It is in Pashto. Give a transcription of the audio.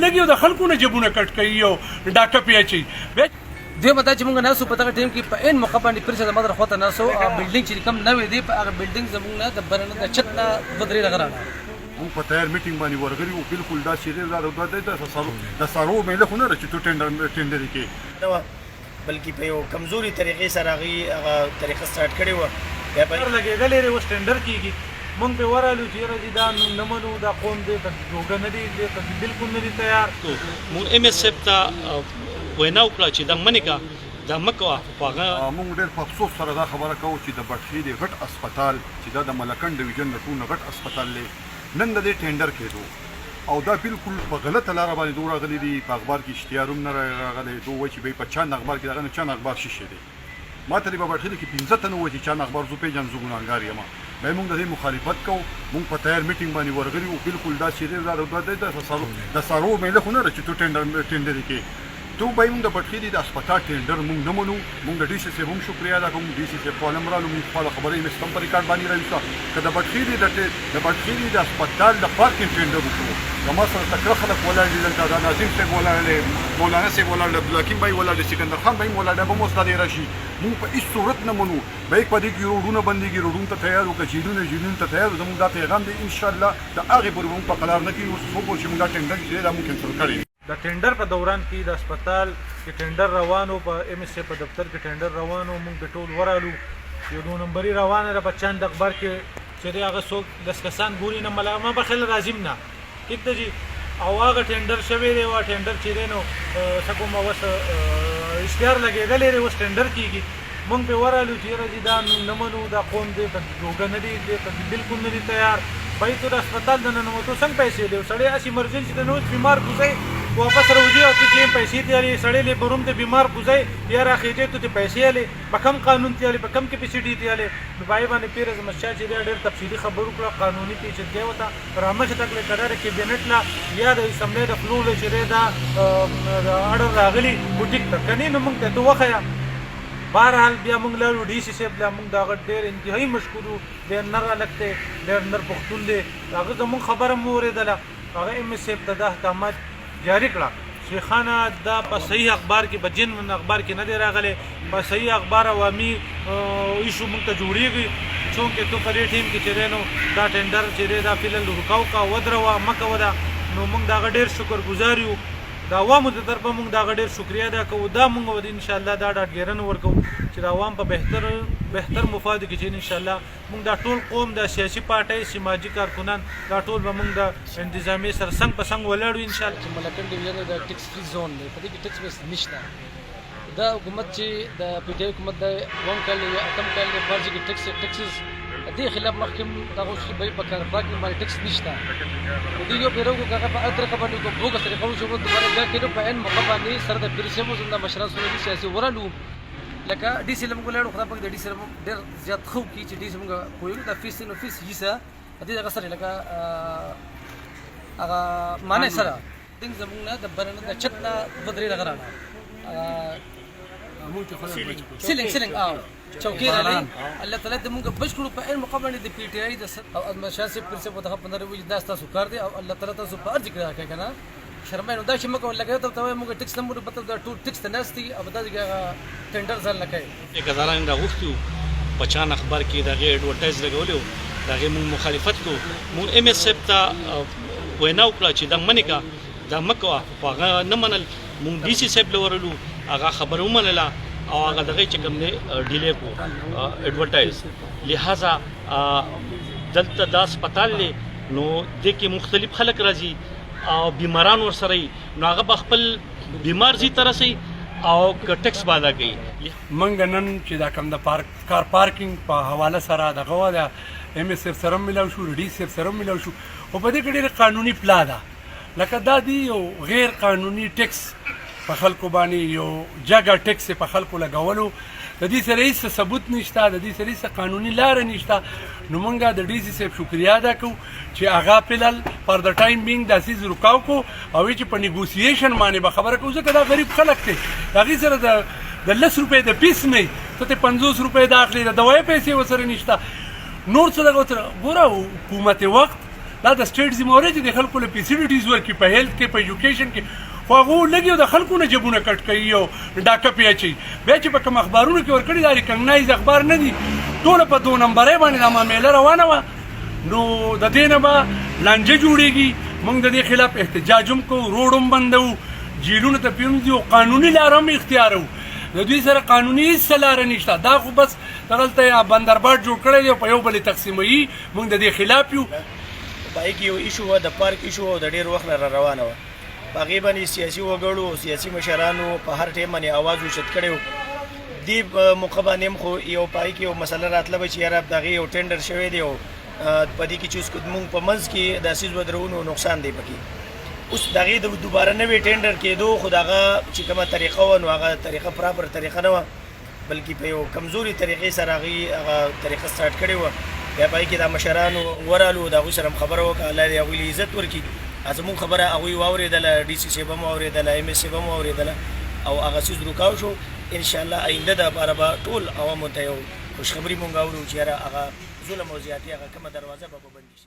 لګي او د خلکو نه جبونه کټ کوي او ډاکټر پیاچي دوی مدا چې موږ ناسو په دغه ټیم کې په ان موقع باندې پرسه د مدر خواته ناسو بلډینګ چې کوم نوې دی په هغه بلډینګ زموږ نه د برنه د چت نه بدري لغراله موږ په تیار میټینګ باندې ورغلي او بالکل دا سیریز دا د سارو مې له خونه چې تو ټینډر کې بلکې په یو کمزوري طریقې سره هغه طریقه سٹارټ کړې و بیا په لګېدلې لري اوس ټینډر کېږي مونږ په ورالو چې راځي دا نه منو دا قوم دی ته جوګه نه دی بالکل نه دي تیار مونږ ام اس اف ته وینا وکړه چې دا منی کا دا مکوه هغه موږ ډېر په افسوس سره دا خبره کوو چې د بټخي د غټ هسپتال چې دا د ملکن ډیویژن د ټول غټ هسپتال دی نن د دې ټینډر کېدو او دا بالکل په غلطه لاره باندې دوه راغلي دي په اخبار کې اشتهار هم نه راغلی دوه وایي چې به په چند اخبار کې دغه نه چند اخبار شیشه دی ما ته په بټخي کې 15 تنه وایي چې چند اخبار زو پیژن زو ګناهګار یم به موږ د دې مخالفت کوو موږ په تیار میټینګ باندې ورغلي او بالکل دا سیریز د سارو مې له خونه چې تو ټینډر کې تو به موږ د بټخي د هسپتال ټینډر موږ نه منو موږ د ډي سي سي هم شکریا ادا کوم ډي سي سي په لمرالو موږ خپل خبرې مې ستم په ریکارډ باندې راوځه که د بټخي د هسپتال د پارکینګ ټینډر وکړو زما سره تکړه خلک ولاړ دي دلته دا ناظم صاحب ولاړ دی مولانا صاحب ولاړ دی عبدالحکیم بھائی ولاړ دی سکندر خان بھائی ولاړ دی به مو استاد راشي موږ په هېڅ صورت نه منو به په دې کې روډونه بندېږي روډونو ته تیار وکړه جیلونو ته تیار زموږ دا پیغام دی انشاءالله د هغې پورې موږ په قرار نه کېږو څوک چې موږ دا ټینډر چې دی دا موږ کینسل کړی د ټینډر په دوران کې د هسپتال کې ټینډر روانو په ام اس په دفتر کې ټینډر روانو موږ د ټول ورالو یو 2 نمبري روانه ده په چند اخبار کې چې هغه څوک 10 کسان ګوري نه ملامه په خل راځم نه ټیک ده جی او هغه ټینډر شوی دی او ټینډر چې دی نو څه کوم اوس اشتهار لګېدلی دی اوس ټینډر کېږي مونږ پې ورالو چې راځي دا نه منو دا قوم دی ته جوګه نه دی ته بالکل نه دي تیار بھائی تو د هسپتال د ننوتو څنګه پیسې دی سړی هسې ایمرجنسي ته نوت بیمار کوځئ واپس راوځي او ته چې پیسې تیارې سړی لی بروم ته بیمار کوځئ یا راخېټې ته ته پیسې هلې په کم قانون تیارې په کم کیپیسټي تیارې نو بای باندې پیر احمد شاه چې دی ډېر تفصیلي خبرو کړه قانوني پیچیدګۍ ورته رامخې ته کړې قراره کابینټ لا یا د اسمبلۍ د فلو له چې دی دا اډر راغلي بوټیک ته کنې نو موږ ته ته وښیه بهرحال بیا موږ لاړو ډي سي صاحب لا موږ د هغه ډېر انتهایي مشکور وو ډېر نر هلک دی ډېر نر پښتون دی هغه زموږ خبره مو اورېدله هغه ام اس صاحب ته دا احکامات جاری کړه شیخانه دا په صحیح اخبار کې په جن اخبار کې نه دی راغلی په صحیح اخبار عوامي ایشو موږ ته جوړېږي چونکې تو په دې ټیم کې چې دی نو دا ټینډر چې دی دا فیلل رکاو کا ودروه مه کوه دا نو موږ د هغه ډېر شکر ګزار یو د عوامو د طرفه موږ د هغه ډېر شکریا ادا کوو دا موږ انشاءالله دا ډاډګیرنه ورکوو چې د عوام په بهتر مفادو کې چې انشاءالله موږ دا ټول قوم د سیاسي پارټۍ سماجي کارکنان دا ټول به موږ د انتظامي سره څنګ په څنګ ولاړو انشاءالله چې ملکن ډیویژن د ټیکس فری زون دی په دې کې ټیکس بیس نشته دا حکومت چې د پی ټی آی حکومت د 1 کال یا اتم کال د فرض کې ټیکسز دې خلاف مخکې دا اوس به په کار پاک باندې ټیکس نشته دې یو پیرو کو هغه په اتر خبرې کو بوګه سره کوم شو دوباره بیا کېدو په ان موقع باندې سره د پیرسمو زنده مشران سره سیاسي ورالو لکه ډي سي لم ګولړو خدای پاک د ډي سي ډېر زیات خو کی چې ډي سي موږ کوی دا فیس نو فیس یسا دې هغه سره لکه هغه معنی سره دنګ زمونږ نه د برنه د چت نه بدري لغراله سیلینګ او چوکۍ رالی الله تعالی دې موږ بشکړو په ان مقابله د پی ټی آی د او مشاسب پر څه په دغه 15 وی دا تاسو کار دی او الله تعالی تاسو په ارزګ راکړي کنه شرمای نو دا چې موږ لګیو ته موږ ټیکس نمبر په دا ټول ټیکس نهستي او دا ټینډر ځل لکای یک هزاران دا غوښتو په چان اخبار کې دا ایڈورټایز لګولیو دا موږ مخالفت کو موږ ام اس اف ته وینا وکړه چې دا منی کا دا مکوه هغه نه منل موږ ډي سي صاحب لورلو هغه خبر ومنله او هغه دغه چې کوم دی ډیلی کو ایڈورټایز لہذا دلته دا هسپتال دی نو دې کې مختلف خلک راځي او بیماران ورسره نو هغه به خپل بیمار زی ته رسي او ټیکس باندې کوي منګ نن چې دا کوم د کار پارکینګ په حواله سره دغه و د ام اس اف سره ملاو شو ډي سي سره ملاو شو او په دې کې ډېر قانوني پلا ده لکه دا دی یو غیر قانوني ټیکس په خلکو باندې یو جګه ټیکس په خلکو لګولو د دې سره هیڅ ثبوت نشته د دې سره هیڅ قانوني لاره نشته نو موږ د ډي سي صاحب شکریا ادا کوو چې هغه فلل پر د ټایم بینګ د سیز رکاو کو او چې په نیګوسییشن باندې به خبره کوو ځکه دا غریب خلک دی هغې سره د 10 روپۍ د پیس نه ته 50 روپۍ د اخلي د دوایي پیسې ورسره نشته نور څه دغه ګوره حکومت وخت دا د سټیټ ذمہواری چې د خلکو له فیسیلیټیز ورکړي په هیلث کې په ایجوکیشن کې خو هغه لګي د خلکو نه جبونه کټ کوي او ډاکه پیاچي بیا چې په کوم اخبارونو کې ورکړي دا ریکګنایز اخبار نه دي ټول په 2 نمبرې باندې دا معاملې روانه وه نو د دې نه به لانجه جوړېږي موږ د دې خلاف احتجاج هم کوو روډ هم بندوو جیلونو ته پیوم دي او قانوني لاره هم اختیاروو د دوی سره قانوني هېڅ لاره نشته دا خو بس دغلته بندرباټ جوړ کړی دی او په یو بل یې تقسیموي موږ د دې خلاف یو په هغې کې یو ایشو وه د پارک ایشو او د ډېر وخت نه را روانه وه په هغې باندې سیاسي وګړو او سیاسي مشرانو په هر ټایم باندې اواز اوچت کړی و دې موقع باندې هم خو یو په هغې کې یو مسله راتله به چې یاره د هغې یو ټینډر شوی دی او په دې کې چې اوس موږ په منځ کې د اسیز ودرونو نقصان دی پکې اوس د هغې د دوباره نوې ټینډر کېدو خو د هغه چې کومه طریقه وه نو هغه طریقه پراپر طریقه نه وه بلکې په یو کمزوري طریقې سره هغې هغه طریقه سټارټ کړې وه بیا په هغې کې دا مشرانو ورالو د هغوی سره هم خبره وکړه الله دې هغوی له عزت ورکړي زموږ خبره هغوی واورېدله ډي سي صاحب هم واورېدله ایم ایس صاحب هم واورېدله او هغه څیز روکاو شو انشاءالله آینده دپاره به ټول عوامو ته یو خوشخبري مونږ اورو چې یاره هغه ظلم او زیاتي هغه کومه دروازه به بندي شي